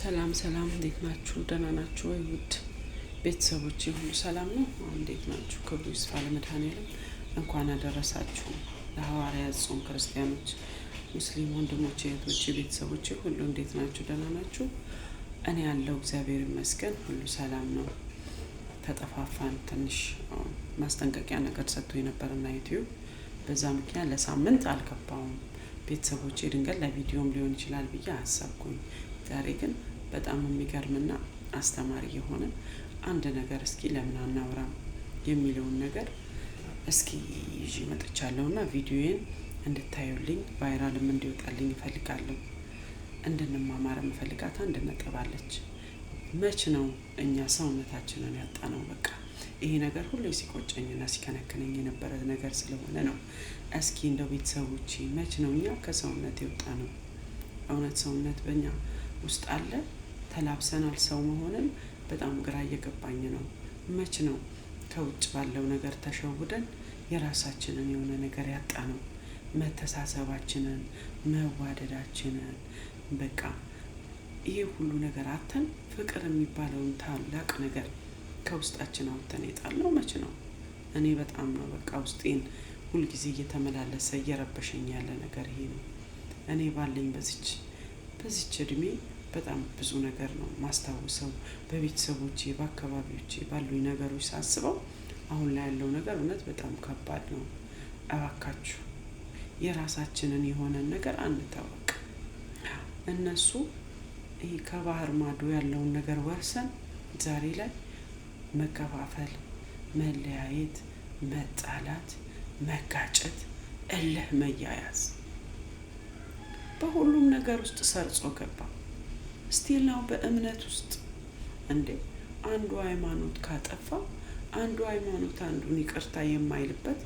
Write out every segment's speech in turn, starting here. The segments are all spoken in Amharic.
ሰላም እንዴት ናችሁ? ደህና ናችሁ ወይ? ውድ ቤተሰቦቼ ሁሉ ሰላም ነው? እንዴት ናችሁ? ክብሩ ይስፋ ለመድኃኔዓለም። እንኳን አደረሳችሁ ለሐዋርያት ጾም። ክርስቲያኖች፣ ሙስሊም ወንድሞቼ፣ እህቶቼ፣ ቤተሰቦቼ ሁሉ እንዴት ናችሁ? ደህና ናችሁ? እኔ ያለው እግዚአብሔር ይመስገን ሁሉ ሰላም ነው። ተጠፋፋን። ትንሽ ማስጠንቀቂያ ነገር ሰጥቶ የነበረና ዩቲዩብ በዛ ምክንያት ለሳምንት አልገባሁም። ቤተሰቦቼ ድንገት ለቪዲዮም ሊሆን ይችላል ብዬ አሰብኩኝ። ዛሬ ግን በጣም የሚገርምና አስተማሪ የሆነ አንድ ነገር እስኪ ለምን አናወራም የሚለውን ነገር እስኪ ይዤ መጥቻለሁና ቪዲዮዬን እንድታዩልኝ ቫይራልም እንዲወጣልኝ እፈልጋለሁ። እንድንማማር የምፈልጋት አንድ ነጥብ አለች። መች ነው እኛ ሰውነታችንን ያጣነው? በቃ ይሄ ነገር ሁሉ ሲቆጨኝና ሲከነክነኝ የነበረ ነገር ስለሆነ ነው። እስኪ እንደው ቤተሰቦቼ መች ነው እኛ ከሰውነት የወጣነው? እውነት ሰውነት በእኛ ውስጥ አለ? ተላብሰናል ሰው መሆንን? በጣም ግራ እየገባኝ ነው። መች ነው ከውጭ ባለው ነገር ተሸውደን የራሳችንን የሆነ ነገር ያጣነው? መተሳሰባችንን፣ መዋደዳችንን፣ በቃ ይሄ ሁሉ ነገር አተን ፍቅር የሚባለውን ታላቅ ነገር ከውስጣችን አውጥተን የጣልነው መች ነው? እኔ በጣም ነው በቃ ውስጤን ሁልጊዜ እየተመላለሰ እየረበሸኝ ያለ ነገር ይሄ ነው። እኔ ባለኝ በዚች እድሜ በጣም ብዙ ነገር ነው ማስታወሰው። በቤተሰቦቼ፣ በአካባቢዎቼ ባሉኝ ነገሮች ሳስበው አሁን ላይ ያለው ነገር እውነት በጣም ከባድ ነው። እባካችሁ የራሳችንን የሆነን ነገር አንታወቅ። እነሱ ይሄ ከባህር ማዶ ያለውን ነገር ወርሰን ዛሬ ላይ መከፋፈል፣ መለያየት፣ መጣላት፣ መጋጨት፣ እልህ መያያዝ በሁሉም ነገር ውስጥ ሰርጾ ገባ። ስቲል ነው በእምነት ውስጥ እንዴ አንዱ ሃይማኖት ካጠፋ አንዱ ሃይማኖት አንዱን ይቅርታ የማይልበት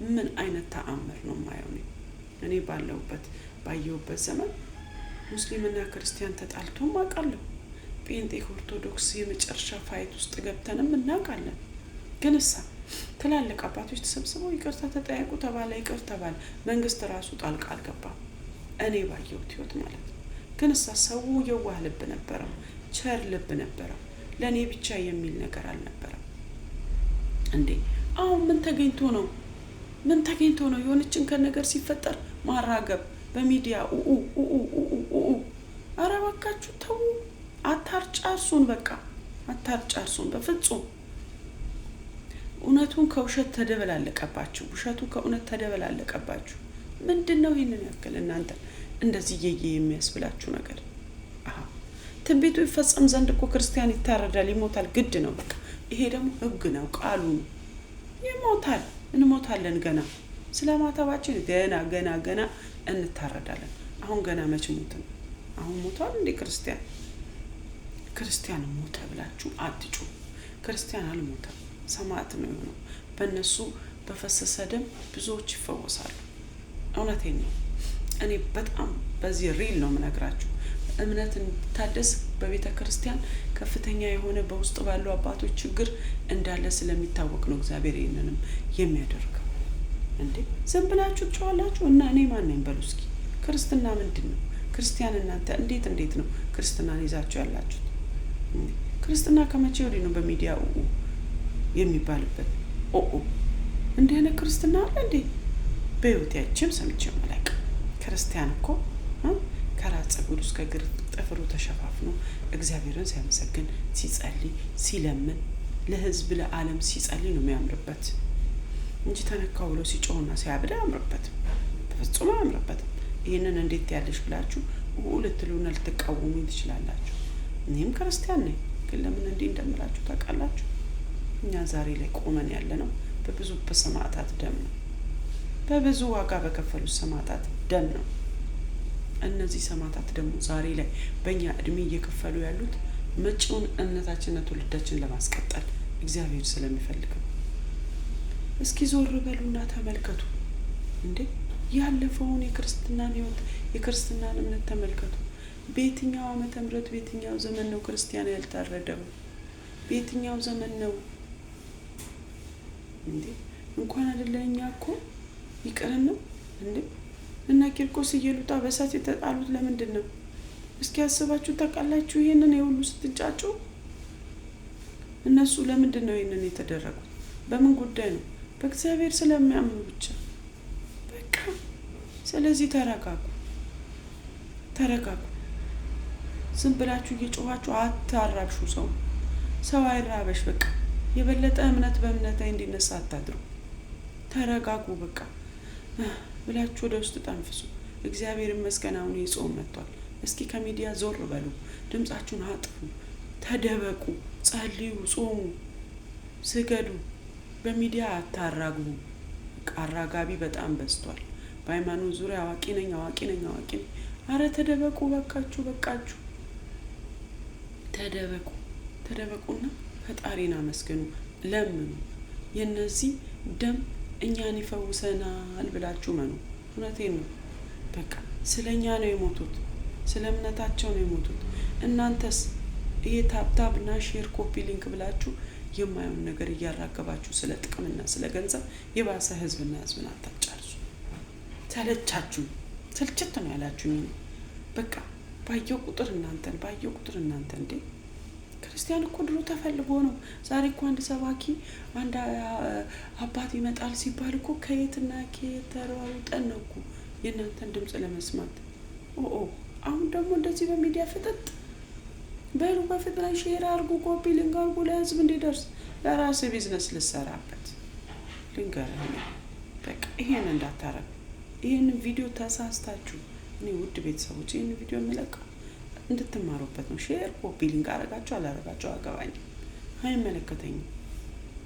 ምን አይነት ተአምር ነው የማየው? እኔ ባየሁበት ዘመን ሙስሊምና ክርስቲያን ተጣልቶም አውቃለሁ። ጴንጤ ኦርቶዶክስ የመጨረሻ ፋይት ውስጥ ገብተንም እናውቃለን። ግን ትላልቅ አባቶች ተሰብስበው ይቅርታ ተጠያየቁ ተባለ፣ ይቅር ተባለ። መንግስት ራሱ ጣልቃ አልገባም። እኔ ባየሁት ህይወት ማለት ነው። ግን ሰው የዋህ ልብ ነበረው፣ ቸር ልብ ነበረው። ለእኔ ብቻ የሚል ነገር አልነበረም። እንዴ አሁን ምን ተገኝቶ ነው የሆነችን ከነገር ሲፈጠር ማራገብ በሚዲያ ኧረ እባካችሁ ተው፣ አታርጫርሱን። በቃ አታርጫርሱን በፍጹም። እውነቱን ከውሸት ተደበላለቀባችሁ፣ ውሸቱ ከእውነት ተደበላለቀባችሁ። ምንድነው ይሄንን ያክል እናንተ እንደዚህ የሚያስብላችሁ ነገር? ትንቢቱ ይፈጸም ዘንድ እኮ ክርስቲያን ይታረዳል፣ ይሞታል፣ ግድ ነው። በቃ ይሄ ደግሞ ህግ ነው፣ ቃሉ ነው። ይሞታል፣ እንሞታለን። ገና ስለማተባችን ገና እንታረዳለን። አሁን ገና መች ሞትን? አሁን ሞቷል እንዴ? ክርስቲያን ሞተ ብላችሁ አትጩ። ክርስቲያን አልሞተም፣ ሰማዕት ነው የሆነው። በእነሱ በፈሰሰ ደም ብዙዎች ይፈወሳሉ። እውነቴን ነው። እኔ በጣም በዚህ ሪል ነው የምነግራችሁ። እምነት እንድታደስ በቤተ ክርስቲያን ከፍተኛ የሆነ በውስጥ ባሉ አባቶች ችግር እንዳለ ስለሚታወቅ ነው እግዚአብሔር ይህንንም የሚያደርገው። እንዴ ዝም ብላችሁ ትጮኻላችሁ እና እኔ ማን ነኝ በሉ እስኪ። ክርስትና ምንድን ነው? ክርስቲያን እናንተ እንዴት ነው ክርስትናን ይዛችሁ ያላችሁት? ክርስትና ከመቼ ወዲህ ነው በሚዲያ የሚባልበት? እንዲህ አይነት ክርስትና አለ እንዴ? በህይወቴ ሰምቼም አላውቅም። ክርስቲያን እኮ ከራስ ፀጉሩ እስከ እግር ጥፍሩ ተሸፋፍኖ እግዚአብሔርን ሲያመሰግን፣ ሲጸልይ፣ ሲለምን፣ ለህዝብ ለዓለም ሲጸልይ ነው የሚያምርበት እንጂ ተነካው ብሎ ሲጮህና ሲያብድ አያምርበትም። በፍጹም አያምርበትም። ይህንን እንዴት ያለሽ ብላችሁ ልትሉና ልትቃወሙ ትችላላችሁ። እኔም ክርስቲያን ነኝ፣ ግን ለምን እንዲህ እንደምላችሁ ታውቃላችሁ? እኛ ዛሬ ላይ ቆመን ያለ ነው በብዙ በሰማዕታት ደም ነው። በብዙ ዋጋ በከፈሉት ሰማዕታት ደም ነው። እነዚህ ሰማዕታት ደግሞ ዛሬ ላይ በእኛ እድሜ እየከፈሉ ያሉት መጪውን እምነታችንና ትውልዳችን ለማስቀጠል እግዚአብሔር ስለሚፈልግ ነው። እስኪ ዞር በሉና ተመልከቱ። እንዴ ያለፈውን የክርስትናን ህይወት የክርስትናን እምነት ተመልከቱ። በየትኛው ዓመተ ምህረት በየትኛው ዘመን ነው ክርስቲያን ያልታረደው? በየትኛው ዘመን ነው? እንዴ እንኳን አይደለኛ እኮ ይቀርና እንዴ እና ቂርቆስ እየሉጣ በሳት የተጣሉት ለምንድን ነው? እስኪ ያስባችሁ ታውቃላችሁ? ይሄንን የሁሉ ስትጫጩ እነሱ ለምንድን ነው ይሄንን የተደረጉት? በምን ጉዳይ ነው? በእግዚአብሔር ስለሚያምኑ ብቻ። በቃ ስለዚህ ተረጋጉ። ዝም ብላችሁ እየጮኻችሁ አታራብሹ። ሰው አይራበሽ። በቃ የበለጠ እምነት በእምነት ላይ እንዲነሳ አታድሩ። ተረጋጉ። በቃ ብላችሁ ወደ ውስጥ ተንፍሱ። እግዚአብሔር ይመስገን አሁን የጾም መጥቷል። እስኪ ከሚዲያ ዞር በሉ፣ ድምጻችሁን አጥፉ፣ ተደበቁ፣ ጸልዩ፣ ጾሙ፣ ስገዱ። በሚዲያ አታራግቡ። አራጋቢ በጣም በዝቷል። በሃይማኖት ዙሪያ አዋቂ ነኝ። አረ ተደበቁ፣ በቃችሁ። ተደበቁና ፈጣሪን አመስግኑ፣ ለምኑ። የነዚህ ደም እኛን ይፈውሰናል ብላችሁ መኑ። እውነቴን ነው። በቃ ስለኛ ነው የሞቱት፣ ስለ እምነታቸው ነው የሞቱት። እናንተስ ይሄ ታብታብና ሼር ኮፒ ሊንክ ብላችሁ የማይሆን ነገር እያራገባችሁ ስለ ጥቅምና ስለ ገንዘብ የባሰ ህዝብን አታጫርሱ። ሰልችት ነው ያላችሁኝ። በቃ ባየው ቁጥር እናንተ እንዴ! ክርስቲያን እኮ ድሮ ተፈልጎ ነው። ዛሬ እኮ አንድ ሰባኪ አንድ አባት ይመጣል ሲባል እኮ ከየትና ከየት ተሯሩጠን ነው እኮ የእናንተን ድምፅ ለመስማት። አሁን ደግሞ እንደዚህ በሚዲያ ፍጥጥ በሉ። በፍጥነት ሼር አድርጉ፣ ኮፒ ሊንክ አድርጉ፣ ለህዝብ እንዲደርስ። ለራስ ቢዝነስ ልሰራበት ልንገርህ። በቃ ይሄን እንዳታረግ። ይሄንን ቪዲዮ ተሳስታችሁ እኔ ውድ ቤተሰቦች ይሄንን ቪዲዮ የምለቀው እንድትማሩበት ነው። ሼር ኮፒ ሊንክ አረጋችሁ አላረጋችሁ አገባኝም፣ አይመለከተኝም።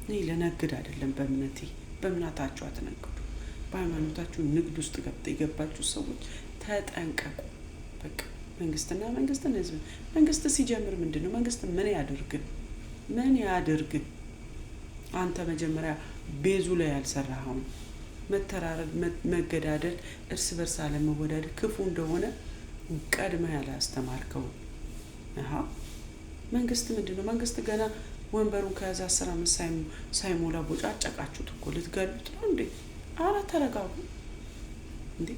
እኔ ለነግድ አይደለም። በእምነታችሁ አትነግዱ። በሃይማኖታችሁ ንግድ ውስጥ የገባችሁ ሰዎች ተጠንቀቁ። በቃ መንግስትን ህዝብ መንግስት ሲጀምር ምንድነው? መንግስት ምን ያድርግ? አንተ መጀመሪያ ቤዙ ላይ ያልሰራኸው መተራረድ፣ መገዳደል፣ እርስ በርስ አለመወዳደር ክፉ እንደሆነ ቀድመ ያላስተማርከው። መንግስት ምንድነው? መንግስት ገና ወንበሩን ከያዘ 10 ዓመት ሳይሞላ ቦጫጨቃችሁት እኮ። ልትገሉት ነው እንዴ? አረ ተረጋጉ እንዴ!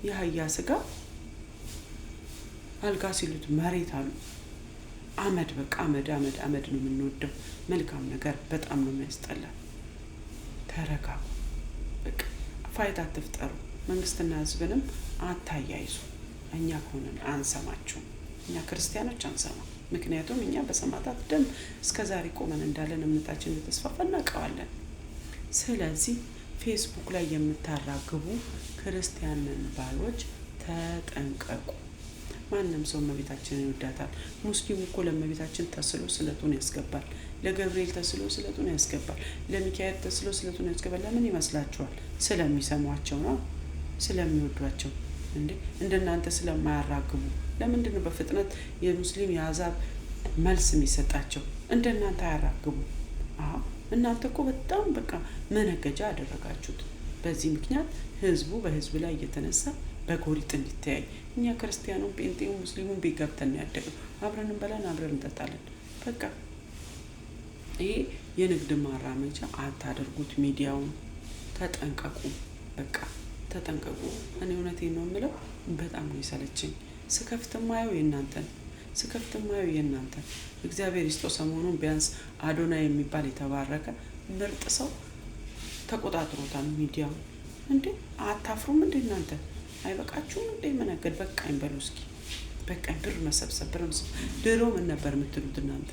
የአህያ ስጋ አልጋ ሲሉት መሬት አሉ። አመድ በቃ አመድ ነው የምንወደው። መልካም ነገር በጣም ነው የሚያስጠላ። ተረጋጉ። በቃ ፋይት አትፍጠሩ። መንግስትና ህዝብንም አታያይዙ። እኛ ከሆነን አንሰማችሁም። እኛ ክርስቲያኖች አንሰማ። ምክንያቱም እኛ በሰማዕታት ደም እስከዛሬ ቆመን እንዳለን እምነታችንን ተስፋፋ እናውቀዋለን። ስለዚህ ፌስቡክ ላይ የምታራግቡ ክርስቲያንን ባዮች ተጠንቀቁ። ማንም ሰው እመቤታችንን ይወዳታል። ሙስሊሙ እኮ ለእመቤታችን ተስሎ ስለቱን ያስገባል። ለገብርኤል ተስሎ ስለቱን ያስገባል። ለሚካኤል ተስሎ ስለቱን ያስገባል። ለምን ይመስላችኋል? ስለሚሰሟቸው ነው፣ ስለሚወዷቸው። እንደናንተ ስለማያራግቡ። ለምንድን ነው በፍጥነት የሙስሊም የአሕዛብ መልስ የሚሰጣቸው? እንደናንተ አያራግቡ። እናንተ እኮ በጣም በቃ መነገጃ አደረጋችሁት። በዚህ ምክንያት ህዝቡ በህዝብ ላይ እየተነሳ በጎሪጥ እንዲተያይ። እኛ ክርስቲያኑም ጴንጤው ሙስሊሙን ቢገብተን ያደገው አብረን እንበላን አብረን እንጠጣለን። በቃ ይሄ የንግድ ማራመጃ አታደርጉት። ሚዲያውን ተጠንቀቁ። በቃ ተጠንቀቁ። እኔ እውነቴን ነው የምለው። በጣም ነው የሰለቸኝ። ስከፍት ማየው የእናንተን እግዚአብሔር ይስጠው። ሰሞኑን ቢያንስ አዶና የሚባል የተባረከ ምርጥ ሰው ተቆጣጥሮታል ሚዲያው። እንዴ አታፍሩም እንዴ እናንተ? አይበቃችሁም እንዴ መነገድ? በቃኝ በሉ እስኪ። በቃኝ። ብር መሰብሰብ። ድሮ ምን ነበር የምትሉት እናንተ?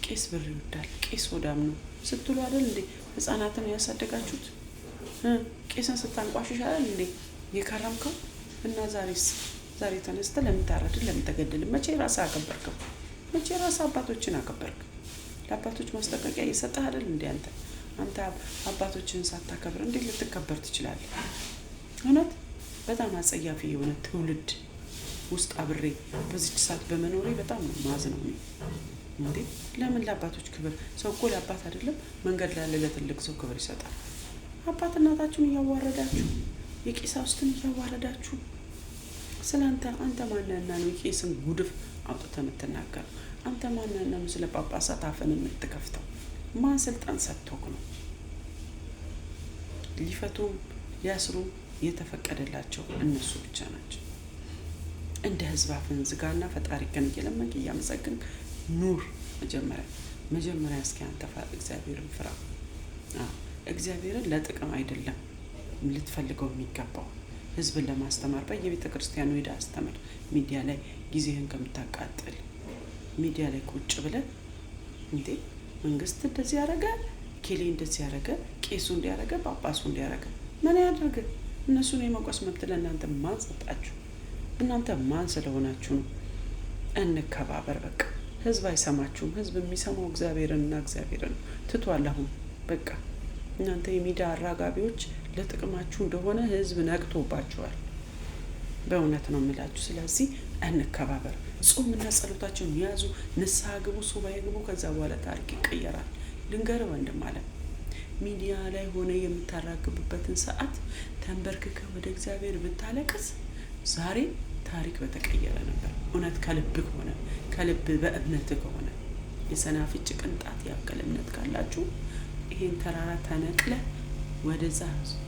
ቄስ ብር ይወዳል፣ ቄስ ወዳም ነው ስትሉ አይደል እንዴ ህፃናትን ያሳደጋችሁት? ቄስን ስታንቋሽሽ አይደል እንዴ የከረምከው? እና ዛሬ ተነስተህ ለምን ታረድን? ለምን ተገደልን? መቼ ራስህ አከበርከው? መቼ ራስህ አባቶችን አከበርክ? ለአባቶች ማስጠንቀቂያ እየሰጠህ አይደል እንዴ አንተ አባቶችን ሳታከብር እንዴት ልትከበር ትችላለህ? እውነት በጣም አጸያፊ የሆነ ትውልድ ውስጥ አብሬ በዚች ሰዓት በመኖሬ በጣም ነው ማዝነው። እንዴ ለምን ለአባቶች ክብር? ሰው እኮ ለአባት አይደለም መንገድ ላይ ለትልቅ ሰው ክብር ይሰጣል። አባት እናታችሁን እያዋረዳችሁ፣ የቄሳውስትን እያዋረዳችሁ አንተ ማንነህና ነው የቄስን ጉድፍ አውጥተህ የምትናገረው? አንተ ማንነህና ነው ስለ ጳጳሳት አፍን የምትከፍተው? ማን ስልጣን ሰጥቶክ ነው? ሊፈቱም ሊያስሩም የተፈቀደላቸው እነሱ ብቻ ናቸው። እንደ ህዝብ አፍን ዝጋና ፈጣሪህን እየለመንክ እያመሰገንክ ኑር። መጀመሪያ እስኪ አንተ እግዚአብሔርን ፍራ። እግዚአብሔርን ለጥቅም አይደለም ልትፈልገው የሚገባው፣ ህዝብን ለማስተማር በየቤተ ክርስቲያኑ ሄደህ አስተምር። ሚዲያ ላይ ጊዜህን ከምታቃጥል ሚዲያ ላይ ቁጭ ብለን እንዴ መንግስት እንደዚህ ያደረገ፣ ኬሌ እንደዚህ ያደረገ፣ ቄሱ እንዲያደረገ፣ ጳጳሱ እንዲያደረገ ምን ያደርግ? እነሱን የመውቀስ መብት ለእናንተ ማን ሰጣችሁ? እናንተ ማን ስለሆናችሁ ነው? እንከባበር በቃ። ህዝብ አይሰማችሁም። ህዝብ የሚሰማው እግዚአብሔርንና እግዚአብሔርን ትቷል። አሁን በቃ እናንተ የሚዲያ አራጋቢዎች ለጥቅማችሁ እንደሆነ ህዝብ ነቅቶባችኋል። በእውነት ነው የምላችሁ። ስለዚህ እንከባበር። ጾምና ጸሎታቸውን ያዙ፣ ንስሐ ግቡ፣ ሱባኤ ግቡ። ከዛ በኋላ ታሪክ ይቀየራል። ልንገርህ ወንድም አለ ሚዲያ ላይ ሆነ የምታራግብበትን ሰዓት ተንበርክከ ወደ እግዚአብሔር ብታለቅስ ዛሬ ታሪክ በተቀየረ ነበር። እውነት ከልብ ከሆነ ከልብ በእምነት ከሆነ የሰናፍጭ ቅንጣት ያክል እምነት ካላችሁ ይሄን ተራራ ተነቅለ ወደዛ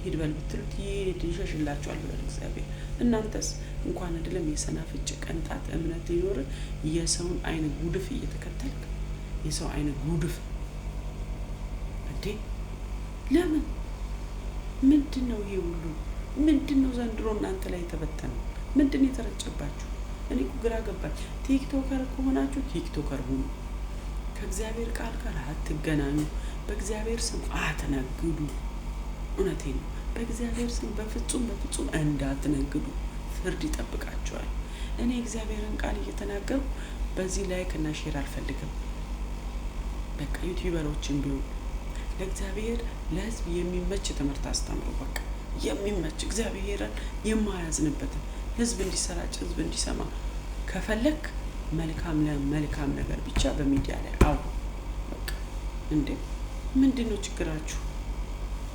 ሂድ በል ብትሉት ይሄድ ይሸሽላችኋል ብሏል እግዚአብሔር። እናንተስ እንኳን አይደለም የሰናፍጭ ቅንጣት እምነት ሊኖር የሰውን አይን ጉድፍ እየተከተልክ የሰው አይን ጉድፍ እንዴ! ለምን? ምንድነው ይሄ ሁሉ? ምንድነው ዘንድሮ እናንተ ላይ የተበተነው? ምንድነው የተረጨባችሁ? እኔ እኮ ግራ ገባኝ። ቲክቶከር ከሆናችሁ ቲክቶከር ሁኑ። ከእግዚአብሔር ቃል ጋር አትገናኙ። በእግዚአብሔር ስም አትነግዱ። እውነቴን ነው። በእግዚአብሔር ስም በፍጹም እንዳትነግዱ። ፍርድ ይጠብቃችኋል። እኔ እግዚአብሔርን ቃል እየተናገርኩ በዚህ ላይክ እና ሼር አልፈልግም። በቃ ዩቲዩበሮችን ቢሆን ለእግዚአብሔር ለህዝብ የሚመች ትምህርት አስተምሩ። በቃ የሚመች እግዚአብሔርን የማያዝንበትን ህዝብ እንዲሰራጭ ህዝብ እንዲሰማ ከፈለክ መልካም ነገር ብቻ በሚዲያ ላይ አውሩ። በቃ እንዴ ምንድነው ችግራችሁ?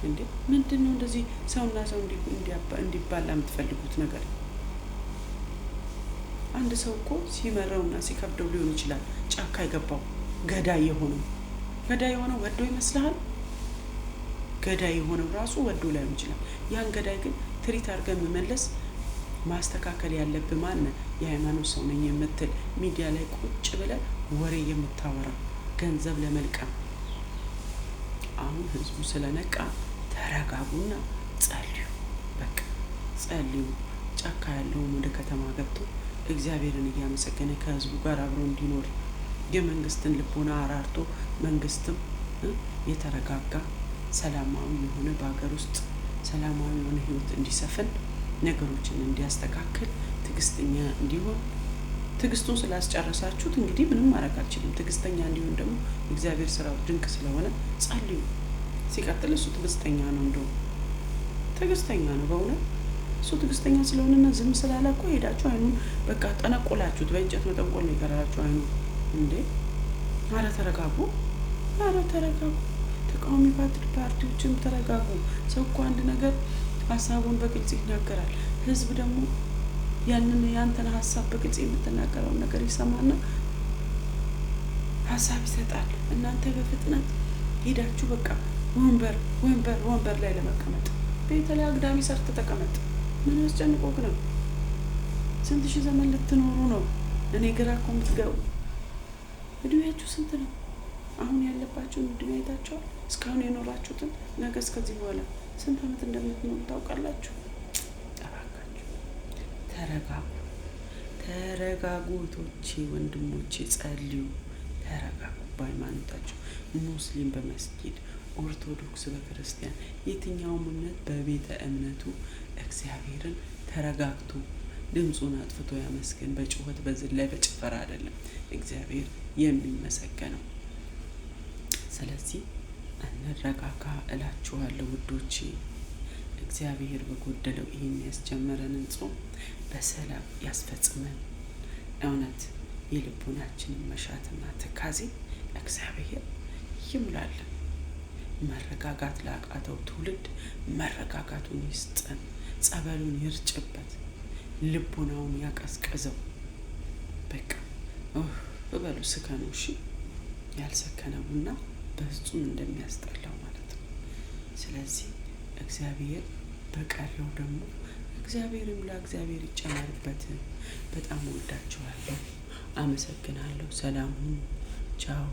እንዴ ምንድነው እንደዚህ ሰውና ሰው እንዲባላ የምትፈልጉት ነገር? አንድ ሰው እኮ ሲመረውና ሲከብደው ሊሆን ይችላል ጫካ የገባው ገዳይ የሆነው ወዶ ይመስልሃል? ገዳይ የሆነው ራሱ ወዶ ላይሆን ይችላል። ያን ገዳይ ግን ትሪት አድርገን መመለስ ማስተካከል ያለብህ ማን? የሃይማኖት ሰው ነኝ የምትል ሚዲያ ላይ ቁጭ ብለህ ወሬ የምታወራ ገንዘብ ለመልቀም። አሁን ህዝቡ ስለነቃ ተረጋጉና ጸልዩ። በቃ ጸልዩ። ጫካ ያለውም ወደ ከተማ ገብቶ እግዚአብሔርን እያመሰገነ ከህዝቡ ጋር አብሮ እንዲኖር የመንግስትን ልቦና አራርቶ መንግስትም የተረጋጋ ሰላማዊ የሆነ በሀገር ውስጥ ሰላማዊ የሆነ ህይወት እንዲሰፍን ነገሮችን እንዲያስተካክል ትዕግስተኛ እንዲሆን። ትዕግስቱን ስላስጨረሳችሁት እንግዲህ ምንም ማድረግ አልችልም። ትዕግስተኛ እንዲሆን ደግሞ እግዚአብሔር ስራው ድንቅ ስለሆነ ጸልዩ። ሲቀጥል እሱ ትዕግስተኛ ነው፣ እንደው ትዕግስተኛ ነው በእውነት እሱ ትዕግስተኛ ስለሆነና ዝም ስላለ እኮ ሄዳችሁ አይኑን በቃ ጠነቆላችሁት። በእንጨት መጠንቆል ነው የቀራችሁ አይኑ እንዴ! ኧረ ተረጋጉ። ተቃዋሚ ፓርቲዎችም ተረጋጉ። ሰው እኮ አንድ ነገር ሀሳቡን በግልጽ ይናገራል። ህዝብ ደግሞ ያንተን ሀሳብ በግልጽ የምትናገረውን ነገር ይሰማና ሀሳብ ይሰጣል። እናንተ በፍጥነት ሄዳችሁ በቃ ወንበር ላይ ለመቀመጥ በተለይ አግዳሚ ሰርተ ተቀመጥ። ምን ያስጨንቆክ ነው? ስንት ሺህ ዘመን ልትኖሩ ነው? እኔ ግራ እኮ የምትገቡ። እድሜያችሁ ስንት ነው? አሁን ያለባችሁን እድሜ አይታችኋል? እስካሁን የኖራችሁትን ነገ እስከዚህ በኋላ ስንት ዓመት እንደምትኖሩ ታውቃላችሁ? እባካችሁ ተረጋጉ። እህቶቼ ወንድሞቼ ጸልዩ። ተረጋጉ። በሃይማኖታችሁ ሙስሊም በመስጊድ ኦርቶዶክስ በክርስቲያን የትኛውም እምነት በቤተ እምነቱ እግዚአብሔርን ተረጋግቶ ድምፁን አጥፍቶ ያመስገን። በጩኸት በዝላይ በጭፈራ አይደለም እግዚአብሔር የሚመሰገነው። ስለዚህ እንረጋጋ እላችኋለሁ ውዶቼ። እግዚአብሔር በጎደለው ይህን ያስጀመረንን ጾም በሰላም ያስፈጽመን። እውነት የልቡናችንን መሻትና ትካዜ እግዚአብሔር ይሙላልን። መረጋጋት ላቃተው ትውልድ መረጋጋቱን ይስጠን። ጸበሉን ይርጭበት፣ ልቡናውን ያቀዝቅዘው። በቃ በሉ ስከኑ። እሺ ያልሰከነ ቡና በፍጹም እንደሚያስጠላው ማለት ነው። ስለዚህ እግዚአብሔር በቀረው ደግሞ እግዚአብሔር ይሙላ፣ እግዚአብሔር ይጨመርበት። በጣም ወዳችኋለሁ። አመሰግናለሁ። ሰላም ሁኑ። ቻው